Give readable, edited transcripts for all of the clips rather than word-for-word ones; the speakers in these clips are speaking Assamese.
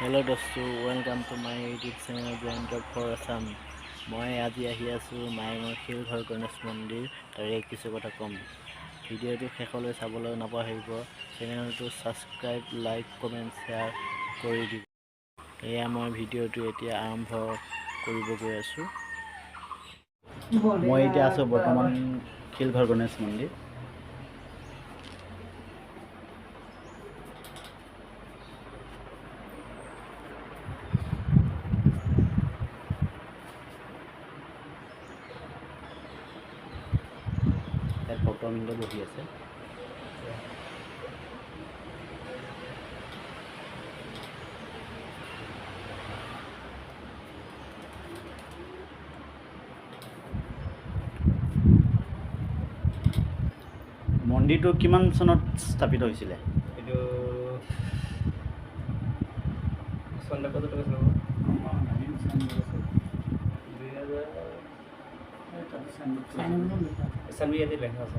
হেল্ল' দোস্তু, welcome to my YouTube channel joint for Assam. মই আজি আহি আছোঁ মায়ঙৰ শিলঘৰ গণেশ মন্দিৰ। তাৰে কিছু কথা ক'ম। ভিডিঅ'টো শেষলৈ চাবলৈ নাপাহৰিব। চেনেলটো ছাবস্ক্ৰাইব, লাইক, কমেণ্ট, শ্বেয়াৰ কৰি দিব। এয়া মই ভিডিঅ'টো এতিয়া আৰম্ভ কৰিব গৈ আছোঁ। মই এতিয়া আছোঁ বৰ্তমান শিলঘৰ গণেশ মন্দিৰ। ইয়াত ভক্তবৃন্দ বহি আছে। মন্দিৰটো কিমান চনত স্থাপিত হৈছিলে? এইটো চন্দ্ৰ কত কৈছিল 2000 ইয়াতে লেখা আছে।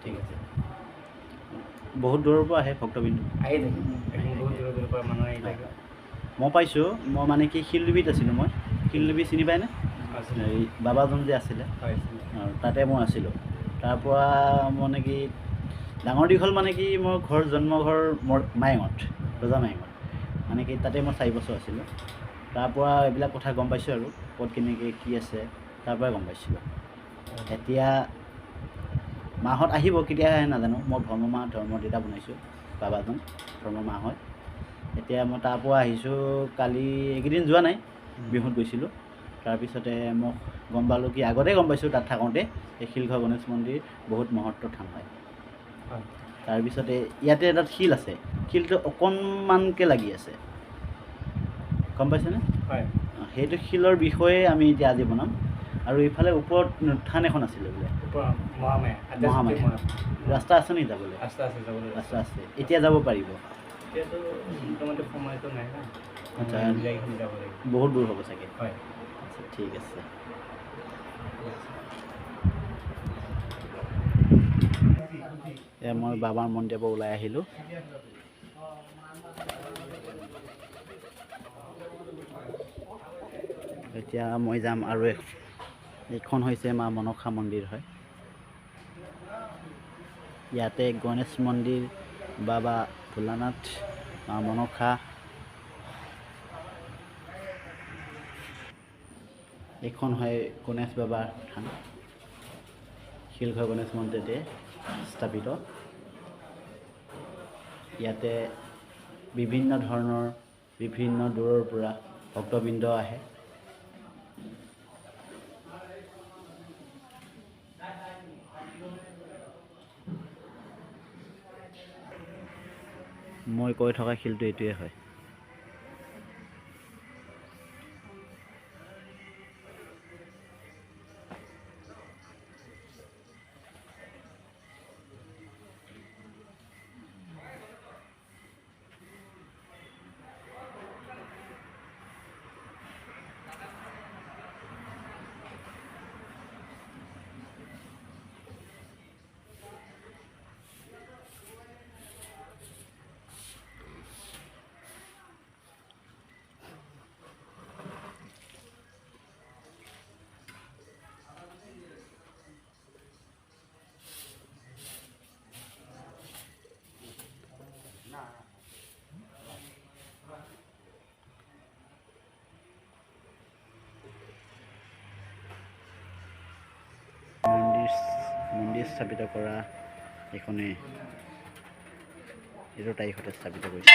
ঠিক আছে। বহুত দূৰৰ পৰা আহে ভক্তবৃন্দ। আহি থাকে বহুত দূৰৰ দূৰৰ পৰা মানুহ আহি থাকে। মই পাইছোঁ, মই মানে কি শিলডুবিত আছিলোঁ। মই শিলডুবি চিনি পায়নে? এই বাবাজন যে আছিলে, তাতে মই আছিলোঁ। তাৰপৰা মানে কি ডাঙৰ দীঘল মানে কি মোৰ জন্মঘৰ মায়ঙত, ৰজা মায়ঙত। মানে কি তাতে মই 4 বছৰ আছিলোঁ। তাৰপৰা এইবিলাক কথা গম পাইছোঁ আৰু ক'ত কেনেকৈ কি আছে, তাৰপৰাই গম পাইছিলোঁ। এতিয়া মাহঁত আহিব, কেতিয়া আহে নাজানো। মই ধৰ্মদেউতা বনাইছোঁ, বাবাজন ধৰ্মমা হয়। এতিয়া মই তাৰপৰা আহিছোঁ কালি, এইকেইদিন যোৱা নাই, বিহুত গৈছিলোঁ। তাৰপিছতে মই গম পালোঁ কি, আগতে গম পাইছোঁ তাত থাকোঁতে, এই শিলঘৰ গণেশ মন্দিৰ বহুত মহত্ব থান হয়। তাৰপিছতে ইয়াতে এটাত শিল আছে, শিলটো অকণমানকৈ লাগি আছে, গম পাইছেনে? হয়। সেইটো শিলৰ বিষয়ে আমি এতিয়া আজি বনাম। আৰু ইফালে ওপৰত থান এখন আছিলে বোলে, মহামায়া। ৰাস্তা আছে নেকি যাবলৈ? ৰাস্তা আছে। এতিয়া যাব পাৰিব? এতিয়াতো মোটামুটি সময়টো নাই না। আচ্ছা, যাব লাগিব। বহুত দূৰ হ'ব চাগে। হয়। আচ্ছা, ঠিক আছে। মই বাবাৰ মন্দিৰৰ পৰা ওলাই আহিলোঁ। এতিয়া মই যাম আৰু এইখন হৈছে মা মনসা মন্দিৰ হয়। ইয়াতে গণেশ মন্দিৰ, বাবা ভোলানাথ, মা মনসা, এইখন হয় গণেশ বাবাৰ থান। শিলঘৰ গণেশ মন্দিৰতে স্থাপিত। ইয়াতে বিভিন্ন ধৰণৰ, বিভিন্ন দূৰৰ পৰা ভক্তবৃন্দ আহে। মই কৈ থকা শিলটো এইটোৱে হয়। মন্দিৰ স্থাপিত কৰা এইখনে, এইটো তাৰিখতে স্থাপিত কৰিছে।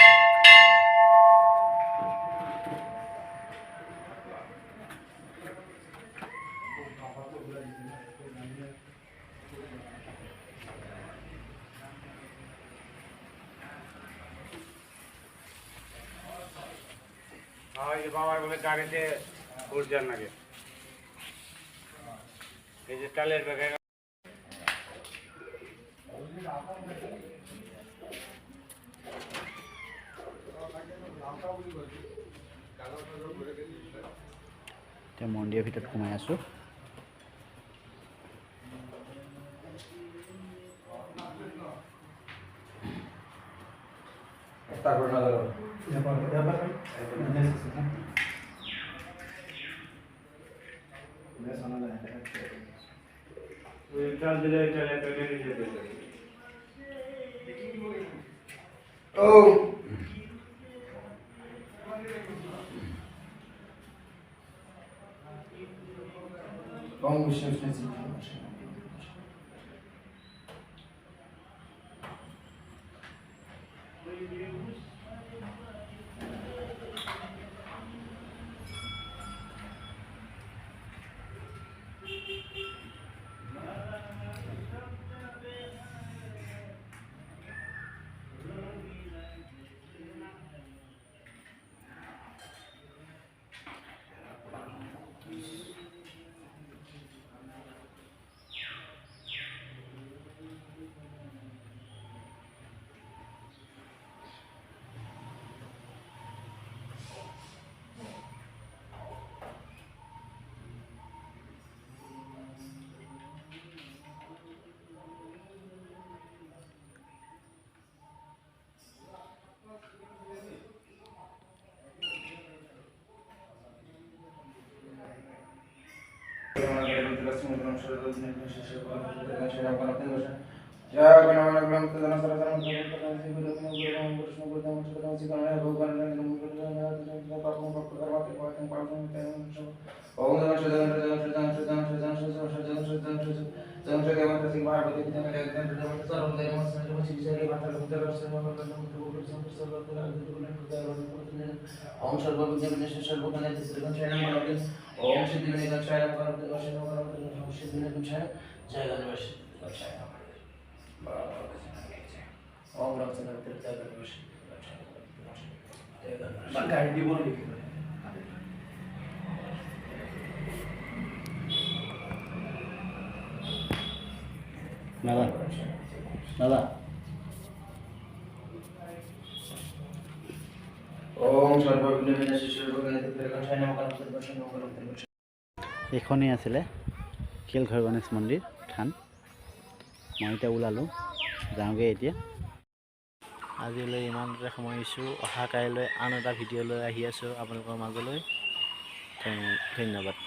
বাবাৰ বলে গাড়িতে উৰ্জাৰ লাগে, এই যে টালেৰ ব্যাগে এতিয়া মন্দিৰৰ ভিতৰত সোমাই আছোঁ। তারপর না ধরো চাল দিলে চালের প্যাকেট যেতে ও Om Vishnu Vishnu Om Sarvabhutya Sarvabhutya Sarvabhutya Om Siddhivani Gachaya Om Siddhivani Gachaya Jai Ganesh Gachaya Om Ramchandra Jai Ganesh Jai Ganesh দাদা দাদা Om Sarvabhutya Sarvabhutya এইখনেই আছিলে শিলঘৰ গণেশ মন্দিৰ থান। মই এতিয়া ওলালোঁ, যাওঁগৈ এতিয়া। আজিলৈ ইমানতে সামৰিছোঁ। অহা কাইলৈ আন এটা ভিডিঅ' লৈ আহি আছোঁ আপোনালোকৰ মাজলৈ। ধন্যবাদ।